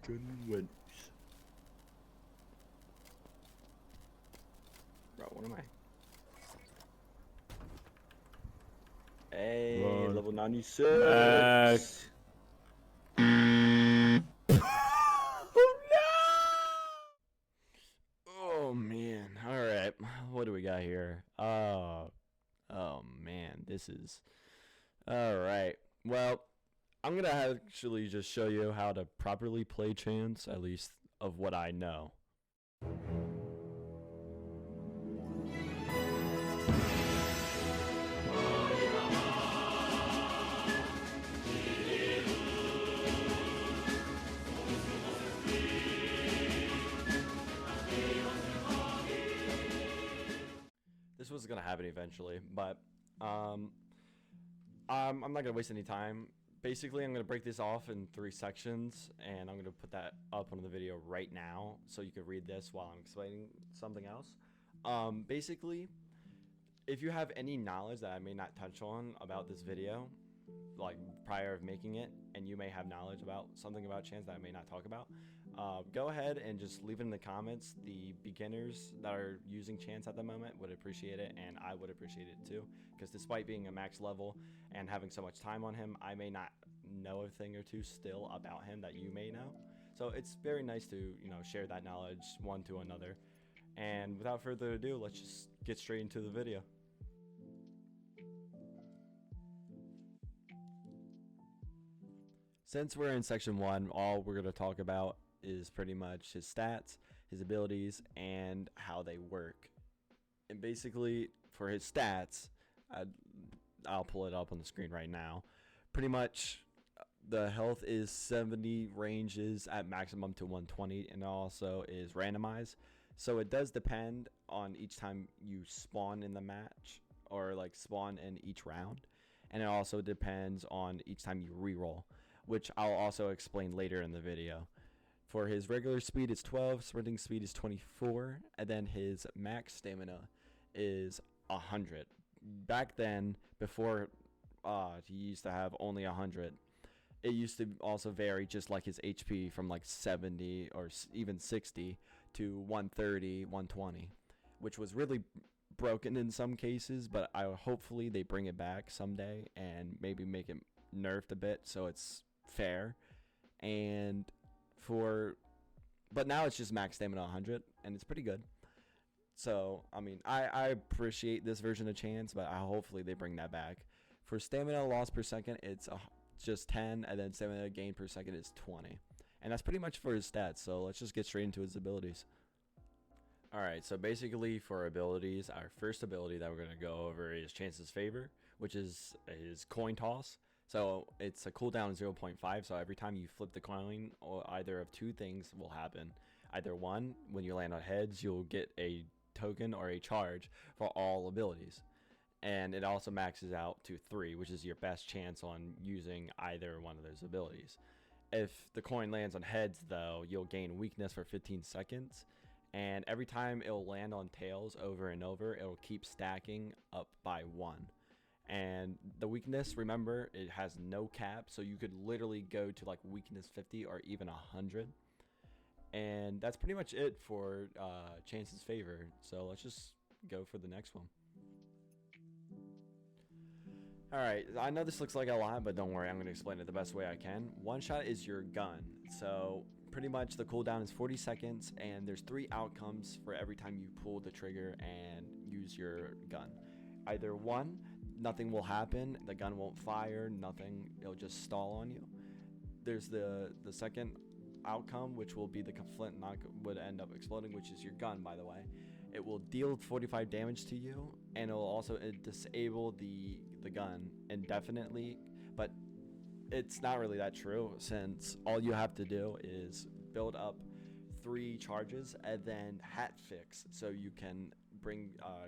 Johnny went. Bro, what am I? Hey, level 96. Oh no! Oh man. All right. What do we got here? Oh man, this is all right. Well, I'm gonna actually just show you how to properly play chance, at least of what I know. This was gonna happen eventually, but I'm not gonna waste any time. Basically, I'm gonna break this off in 3 sections, and I'm gonna put that up on the video right now, so you can read this while I'm explaining something else. Basically, if you have any knowledge that I may not touch on about this video, like prior of making it, and you may have knowledge about something about chance that I may not talk about, go ahead and just leave it in the comments. The beginners that are using chance at the moment would appreciate it, and I would appreciate it too, because despite being a max level and having so much time on him, I may not know a thing or two still about him that you may know. So it's very nice to, you know, share that knowledge one to another. And without further ado, let's just get straight into the video. Since we're in section 1, all we're going to talk about is pretty much his stats, his abilities, and how they work. And basically, for his stats, I'll pull it up on the screen right now. Pretty much, the health is 70, ranges at maximum to 120, and also is randomized. So it does depend on each time you spawn in the match, or like spawn in each round. And it also depends on each time you reroll, which I'll also explain later in the video. For his regular speed is 12, sprinting speed is 24, and then his max stamina is 100. Back then, before he used to have only 100, it used to also vary just like his HP from like 70 or even 60 to 130, 120, which was really broken in some cases, but hopefully they bring it back someday and maybe make it nerfed a bit so it's fair. And but now it's just max stamina 100, and it's pretty good. So I mean, I appreciate this version of chance, but hopefully they bring that back. For stamina loss per second, it's just 10, and then stamina gain per second is 20, and that's pretty much for his stats. So let's just get straight into his abilities. Alright, so basically for abilities, our first ability that we're going to go over is Chance's Favor, which is his coin toss. So it's a cooldown of 0.5, so every time you flip the coin, or either of 2 things will happen. Either one, when you land on heads, you'll get a token or a charge for all abilities. And it also maxes out to 3, which is your best chance on using either one of those abilities. If the coin lands on heads, though, you'll gain weakness for 15 seconds. And every time it'll land on tails over and over, it'll keep stacking up by 1. And the weakness, remember, it has no cap, so you could literally go to like weakness 50 or even 100. And that's pretty much it for Chance's Favor. So let's just go for the next one. Alright, I know this looks like a lot, but don't worry, I'm going to explain it the best way I can. One shot is your gun. So pretty much the cooldown is 40 seconds, and there's 3 outcomes for every time you pull the trigger and use your gun. Either 1, nothing will happen, the gun won't fire, nothing, it'll just stall on you. There's the second outcome, which will be the flint knock would end up exploding, which is your gun, by the way. It will deal 45 damage to you, and it will also disable the gun indefinitely, but it's not really that true, since all you have to do is build up 3 charges and then hat fix, so you can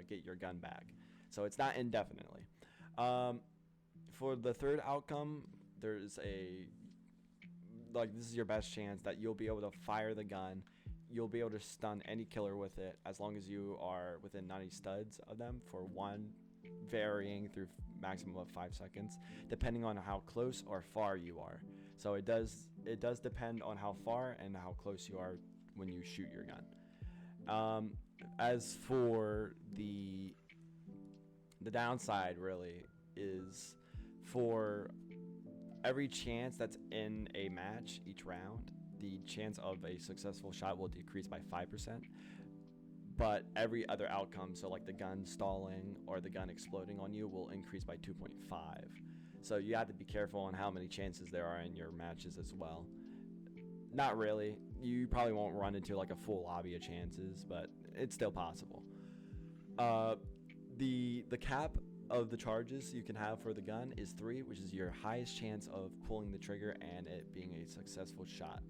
get your gun back. So it's not indefinitely. For the third outcome, there's this is your best chance that you'll be able to fire the gun. You'll be able to stun any killer with it as long as you are within 90 studs of them for 1, varying through maximum of 5 seconds, depending on how close or far you are. So it it does depend on how far and how close you are when you shoot your gun. As for the downside, really, is for every chance that's in a match each round, the chance of a successful shot will decrease by 5%. But every other outcome, so like the gun stalling or the gun exploding on you, will increase by 2.5. So you have to be careful on how many chances there are in your matches as well. Not really. You probably won't run into like a full lobby of chances, but it's still possible. The cap of the charges you can have for the gun is 3, which is your highest chance of pulling the trigger and it being a successful shot.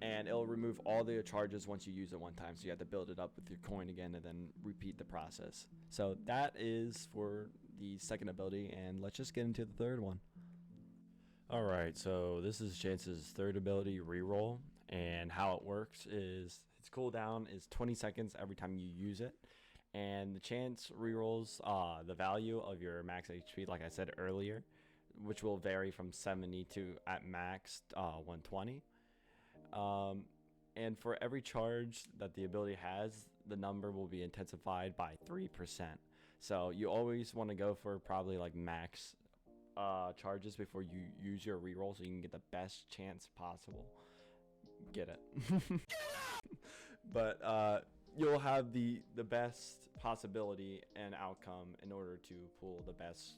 And it'll remove all the charges once you use it one time, so you have to build it up with your coin again and then repeat the process. So that is for the second ability, and let's just get into the third one. Alright, so this is Chance's third ability, reroll, and how it works is its cooldown is 20 seconds every time you use it, and the Chance rerolls the value of your max HP, like I said earlier, which will vary from 70 to at max 120. And for every charge that the ability has, the number will be intensified by 3%. So you always want to go for probably like max charges before you use your reroll, so you can get the best chance possible. Get it? But you'll have the best possibility and outcome in order to pull the best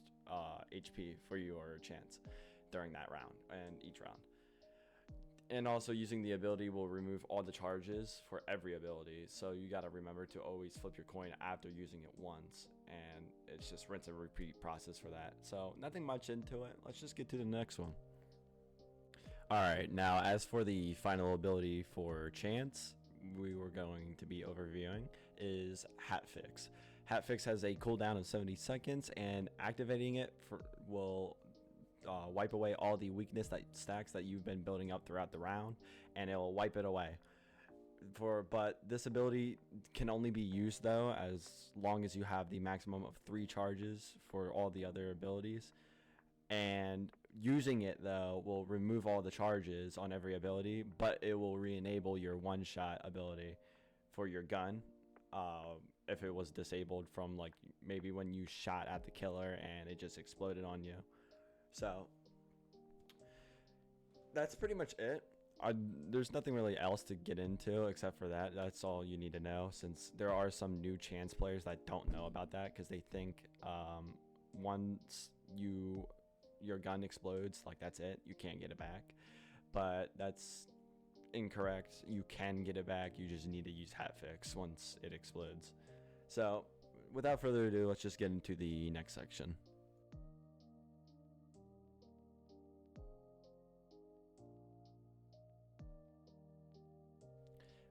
HP for your chance during that round and each round. And also using the ability will remove all the charges for every ability, so you got to remember to always flip your coin after using it once, and it's just rinse and repeat process for that. So nothing much into it. Let's just get to the next one. Alright, now as for the final ability for Chance, we were going to be overviewing is Hat Fix. Hat Fix has a cooldown of 70 seconds, and activating it will wipe away all the weakness stacks that you've been building up throughout the round, and it will wipe it away. But this ability can only be used though as long as you have the maximum of 3 charges for all the other abilities, and using it though will remove all the charges on every ability, but it will re-enable your one-shot ability for your gun if it was disabled from like maybe when you shot at the killer and it just exploded on you. So that's pretty much it. There's nothing really else to get into except for that. That's all you need to know, since there are some new Chance players that don't know about that because they think once your gun explodes, like that's it, you can't get it back. But that's incorrect. You can get it back. You just need to use Hat Fix once it explodes. So without further ado, let's just get into the next section.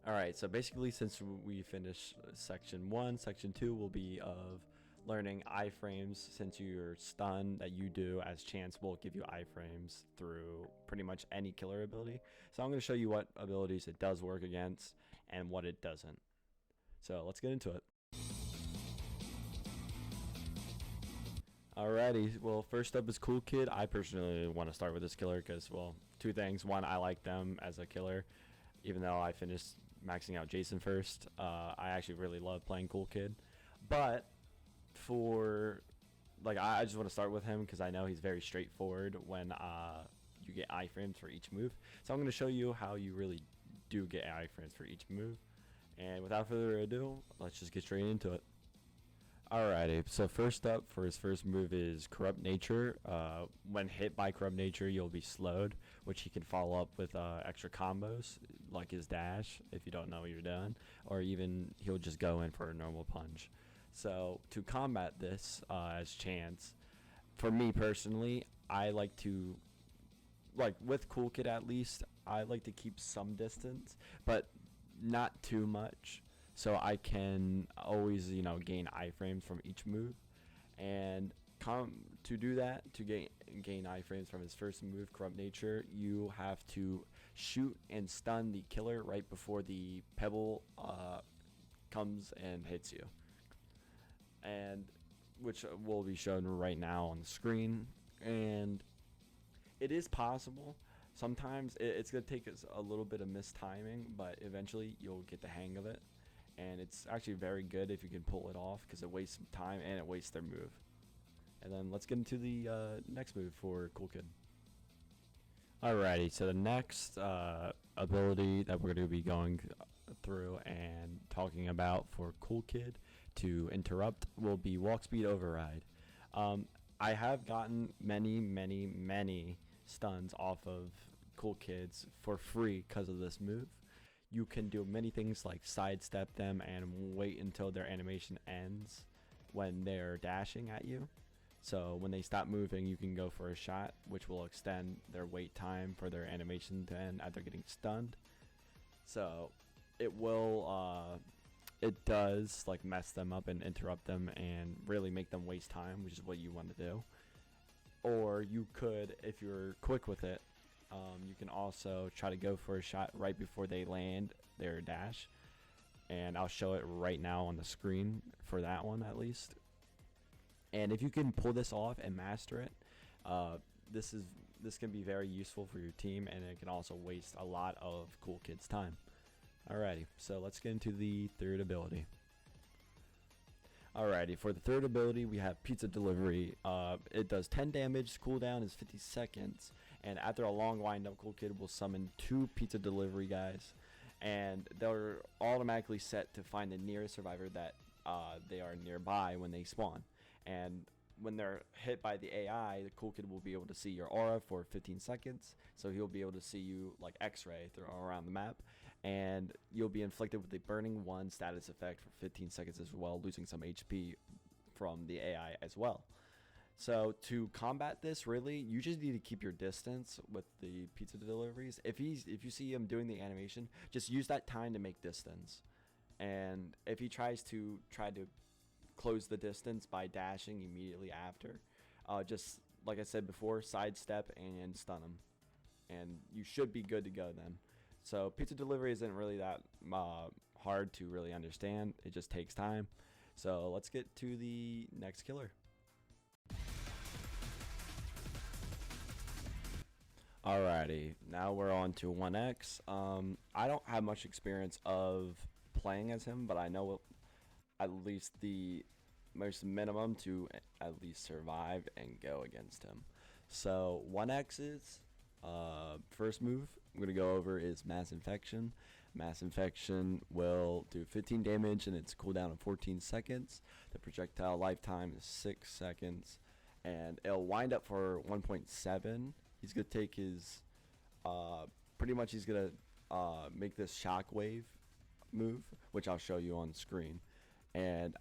Alright, so basically since we finished section 1, section 2 will be of learning iframes. Since you're stunned, that you do as Chance will give you iframes through pretty much any killer ability. So I'm going to show you what abilities it does work against and what it doesn't. So let's get into it. Alrighty, well first up is Cool Kid. I personally want to start with this killer because, well, 2 things. One, I like them as a killer, even though I finished maxing out Jason first. I actually really love playing Cool Kid, but for like I just want to start with him because I know he's very straightforward when you get iframes for each move. So I'm going to show you how you really do get iframes for each move, and without further ado, let's just get straight into it. Alrighty, so first up for his first move is Corrupt Nature. When hit by Corrupt Nature, you'll be slowed, which he can follow up with extra combos, like his dash, if you don't know what you're doing, or even he'll just go in for a normal punch. So to combat this as Chance, for me personally, I like to, like with Cool Kid at least, I like to keep some distance, but not too much, so I can always, gain iframes from each move. And to do that, to gain iframes from his first move, Corrupt Nature, you have to shoot and stun the killer right before the pebble comes and hits you, and which will be shown right now on the screen. And it is possible Sometimes it's going to take us a little bit of mistiming, but eventually you'll get the hang of it. And it's actually very good if you can pull it off, because it wastes some time and it wastes their move. And then let's get into the next move for Cool Kid. Alrighty, so the next ability that we're going to be going through and talking about for Cool Kid to interrupt will be Walk Speed Override. I have gotten many stuns off of Cool Kids for free because of this move. You can do many things like sidestep them and wait until their animation ends when they're dashing at you. So when they stop moving, you can go for a shot, which will extend their wait time for their animation to end after getting stunned. So it will, it does like mess them up and interrupt them and really make them waste time, which is what you want to do. Or you could, if you're quick with it, you can also try to go for a shot right before they land their dash. And I'll show it right now on the screen for that one at least. And if you can pull this off and master it, this can be very useful for your team, and it can also waste a lot of Cool Kids' time. Alrighty, so let's get into the third ability. Alrighty, for the third ability, we have Pizza Delivery. It does 10 damage, cooldown is 50 seconds, and after a long wind-up, Cool Kid will summon 2 Pizza Delivery guys, and they're automatically set to find the nearest survivor that they are nearby when they spawn. And when they're hit by the AI, the Cool Kid will be able to see your aura for 15 seconds, so he'll be able to see you like X-ray around the map, and you'll be inflicted with the Burning 1 status effect for 15 seconds as well, losing some HP from the AI as well. So to combat this, really, you just need to keep your distance with the pizza deliveries. If you see him doing the animation, just use that time to make distance. And if he tries to close the distance by dashing immediately after, just like I said before, sidestep and stun him, and you should be good to go then. So pizza delivery isn't really that hard to really understand. It just takes time. So let's get to the next killer. Alrighty, now we're on to 1X. I don't have much experience of playing as him, but I know at least the most minimum to at least survive and go against him. So 1X's first move I'm going to go over is Mass Infection. Mass Infection will do 15 damage and its cooldown of 14 seconds. The projectile lifetime is 6 seconds, and it'll wind up for 1.7. He's going to take his pretty much he's going to make this shockwave move, which I'll show you on the screen. And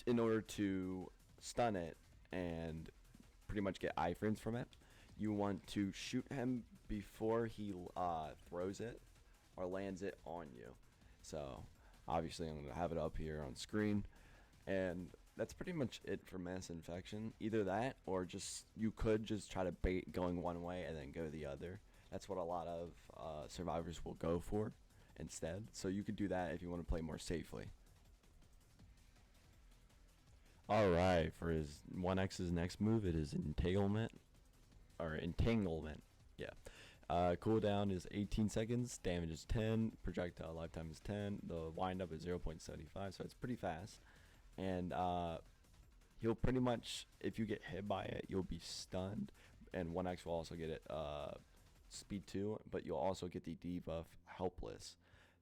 in order to stun it and pretty much get iframes from it, you want to shoot him before he throws it or lands it on you. So obviously I'm going to have it up here on screen, and that's pretty much it for Mass Infection. Either that, or just you could just try to bait going one way and then go the other. That's what a lot of survivors will go for instead. So you could do that if you want to play more safely. Alright, for his 1X's next move, it is Entanglement. Yeah. Cooldown is 18 seconds, damage is 10, projectile lifetime is 10, the windup is 0.75, so it's pretty fast. And he'll pretty much, if you get hit by it, you'll be stunned. And 1X will also get it speed 2, but you'll also get the debuff Helpless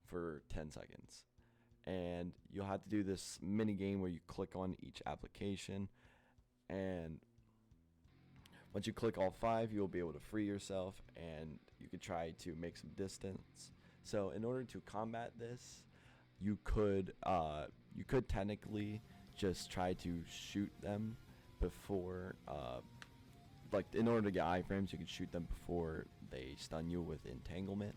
for 10 seconds. And you'll have to do this mini game where you click on each application, and once you click all 5, you'll be able to free yourself, and you could try to make some distance. So in order to combat this, you could technically just try to shoot them before, like in order to get iframes, you can shoot them before they stun you with Entanglement,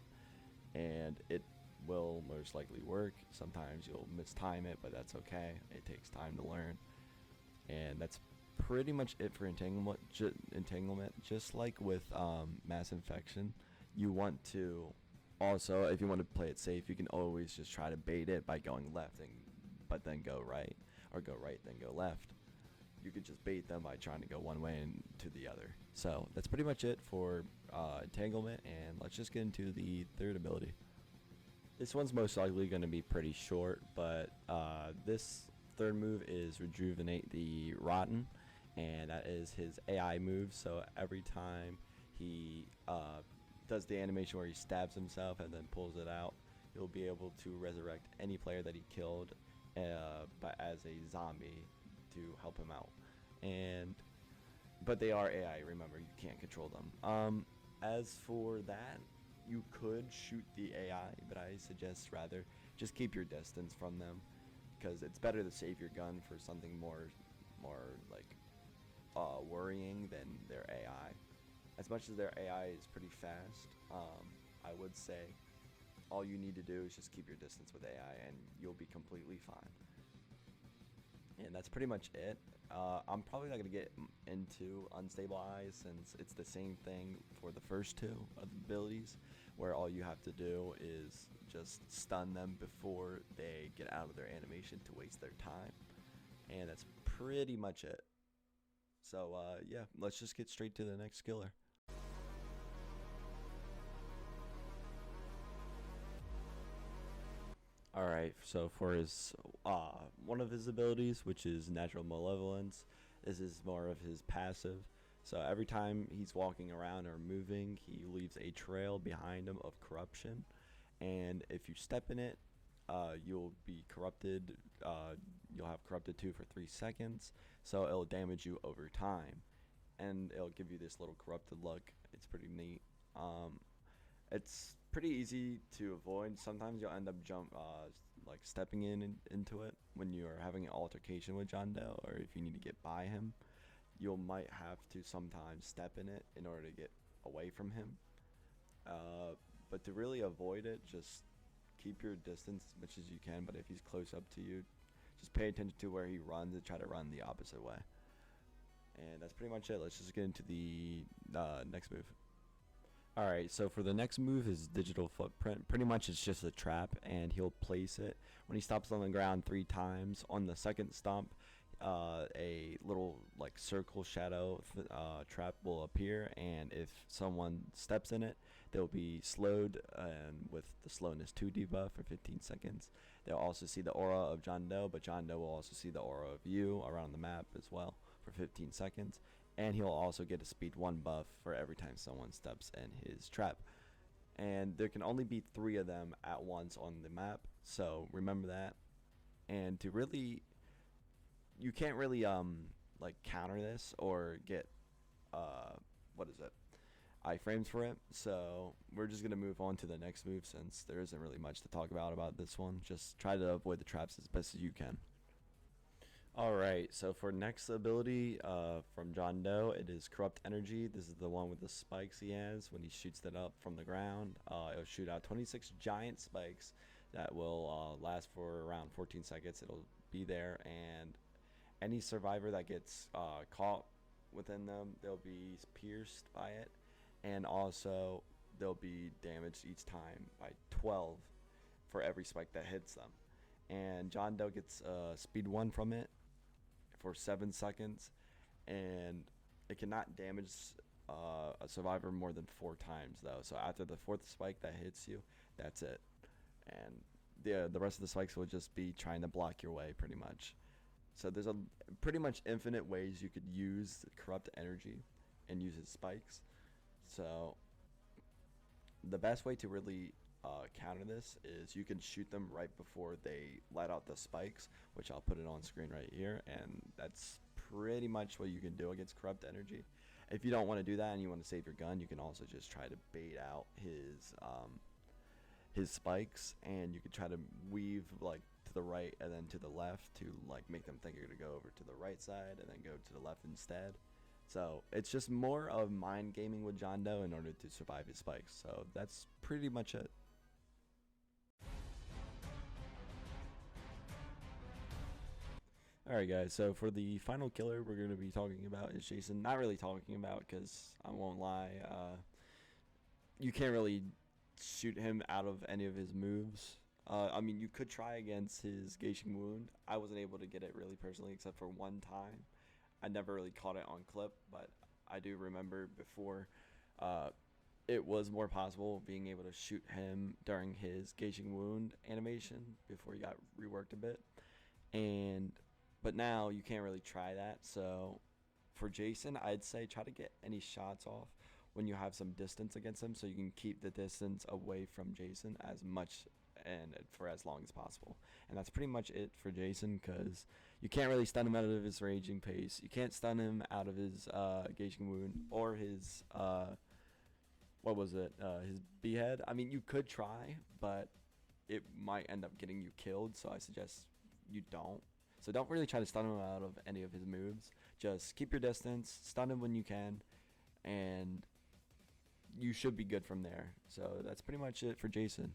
and it will most likely work. Sometimes you'll mistime it, but that's okay. It takes time to learn. And that's pretty much it for Entanglement. Just like with Mass Infection, you want to also, if you want to play it safe, you can always just try to bait it by going left but then go right, or go right then go left. you could just bait them by trying to go one way and to the other. So that's pretty much it for entanglement, and let's just get into the third ability. This one's most likely going to be pretty short, but this third move is Rejuvenate the Rotten, and that is his AI move. So every time he does the animation where he stabs himself and then pulls it out, he'll be able to resurrect any player that he killed but as a zombie to help him out. But they are AI, remember, you can't control them. As for that, you could shoot the AI, but I suggest rather just keep your distance from them, because it's better to save your gun for something more like worrying than their AI. As much as their AI is pretty fast, I would say all you need to do is just keep your distance with AI and you'll be completely fine. And that's pretty much it. I'm probably not going to get into Unstable Eyes, since it's the same thing for the first two of the abilities, where all you have to do is just stun them before they get out of their animation to waste their time. And that's pretty much it. So yeah, let's just get straight to the next skiller. Alright, so for his one of his abilities, which is Natural Malevolence, this is more of his passive. So every time he's walking around or moving, he leaves a trail behind him of corruption, and if you step in it, you'll be corrupted. You'll have corrupted 2 for 3 seconds, so it'll damage you over time, and it'll give you this little corrupted look. It's pretty neat. It's pretty easy to avoid. Sometimes you'll end up like stepping into it when you're having an altercation with John Doe, or if you need to get by him, you might have to sometimes step in it in order to get away from him. But to really avoid it, just keep your distance as much as you can. But if he's close up to you, just pay attention to where he runs and try to run the opposite way. And that's pretty much it. Let's just get into the next move. Alright, so for the next move is Digital Footprint. Pretty much it's just a trap, and he'll place it when he stomps on the ground 3 times. On the second stomp, a little like circle shadow trap will appear, and if someone steps in it, they'll be slowed, and with the slowness 2 debuff for 15 seconds. They'll also see the aura of John Doe, but John Doe will also see the aura of you around the map as well for 15 seconds. And he'll also get a speed 1 buff for every time someone steps in his trap. And there can only be 3 of them at once on the map, so remember that. And to really, you can't really like counter this or get what is it, IFrames for it. So we're just gonna move on to the next move, since there isn't really much to talk about this one. Just try to avoid the traps as best as you can. Alright, so for next ability from John Doe, it is Corrupt Energy. This is the one with the spikes he has. When he shoots that up from the ground, it'll shoot out 26 giant spikes that will last for around 14 seconds. It'll be there, and any survivor that gets caught within them, they'll be pierced by it, and also they'll be damaged each time by 12 for every spike that hits them. And John Doe gets speed 1 from it for 7 seconds, and it cannot damage a survivor more than 4 times though. So after the 4th spike that hits you, that's it. And the rest of the spikes will just be trying to block your way pretty much. So there's a pretty much infinite ways you could use Corrupt Energy and use his spikes. So the best way to really counter this is you can shoot them right before they let out the spikes, which I'll put it on screen right here, and that's pretty much what you can do against Corrupt Energy. If you don't want to do that and you want to save your gun, you can also just try to bait out his spikes, and you could try to weave like to the right and then to the left to like make them think you're gonna go over to the right side and then go to the left instead. So it's just more of mind gaming with John Doe in order to survive his spikes. So that's pretty much it. Alright guys, so for the final killer we're going to be talking about is Jason. Not really talking about, because I won't lie, you can't really shoot him out of any of his moves. I mean, you could try against his Gaishing Wound. I wasn't able to get it really personally except for one time. I never really caught it on clip, but I do remember before uh, it was more possible being able to shoot him during his gauging wound animation before he got reworked a bit. And but now you can't really try that. So for Jason, I'd say try to get any shots off when you have some distance against him, so you can keep the distance away from Jason as much and for as long as possible. And that's pretty much it for Jason, because you can't really stun him out of his raging pace. You can't stun him out of his gauging wound or his what was it? His behead. I mean, you could try, but it might end up getting you killed. So I suggest you don't. So don't really try to stun him out of any of his moves. Just keep your distance, stun him when you can, and you should be good from there. So that's pretty much it for Jason.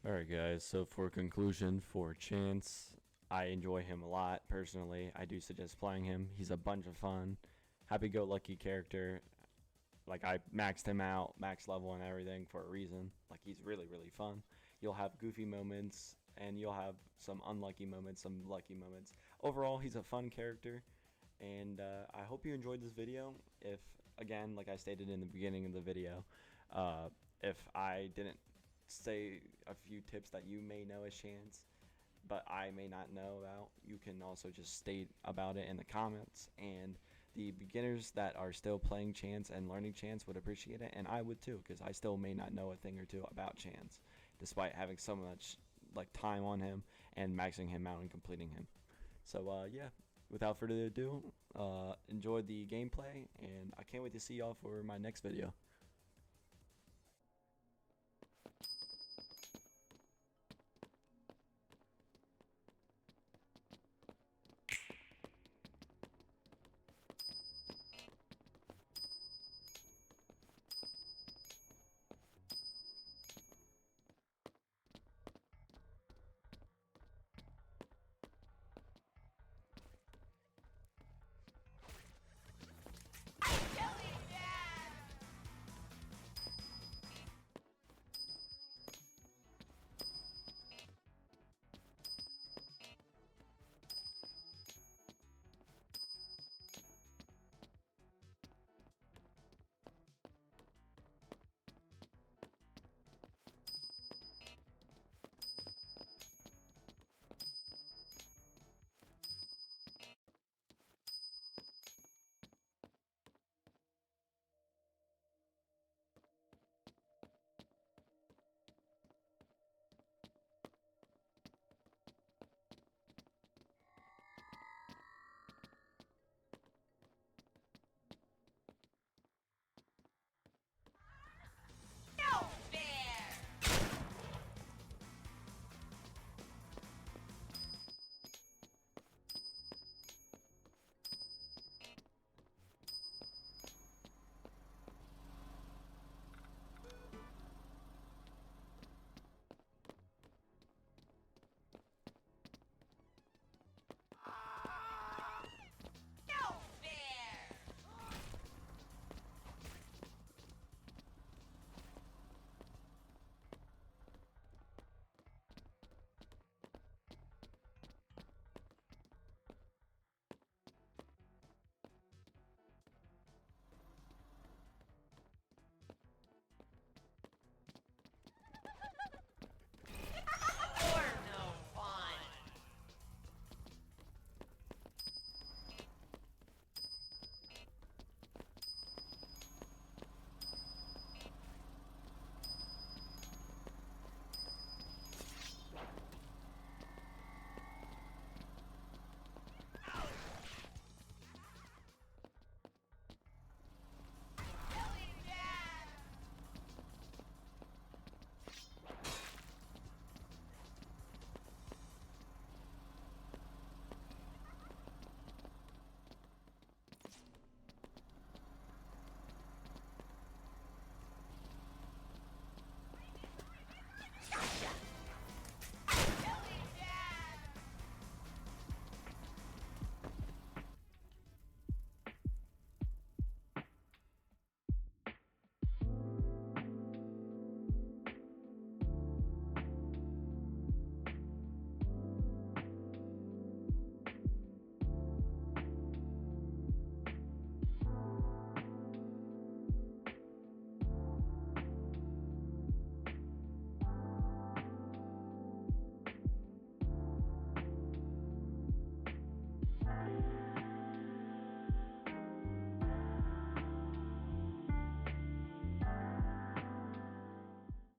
Alright guys, so for conclusion, for Chance, I enjoy him a lot personally. I do suggest playing him. He's a bunch of fun. Happy-go-lucky character. Like, I maxed him out, max level and everything for a reason. Like, he's really, really fun. You'll have goofy moments, and you'll have some unlucky moments, some lucky moments. Overall, he's a fun character, and I hope you enjoyed this video. If, again, like I stated in the beginning of the video, if I didn't say a few tips that you may know as Chance, but I may not know about, you can also just state about it in the comments, and the beginners that are still playing Chance and learning Chance would appreciate it, and I would too, because I still may not know a thing or two about Chance, despite having so much like time on him and maxing him out and completing him. So yeah, without further ado, enjoy the gameplay, and I can't wait to see y'all for my next video.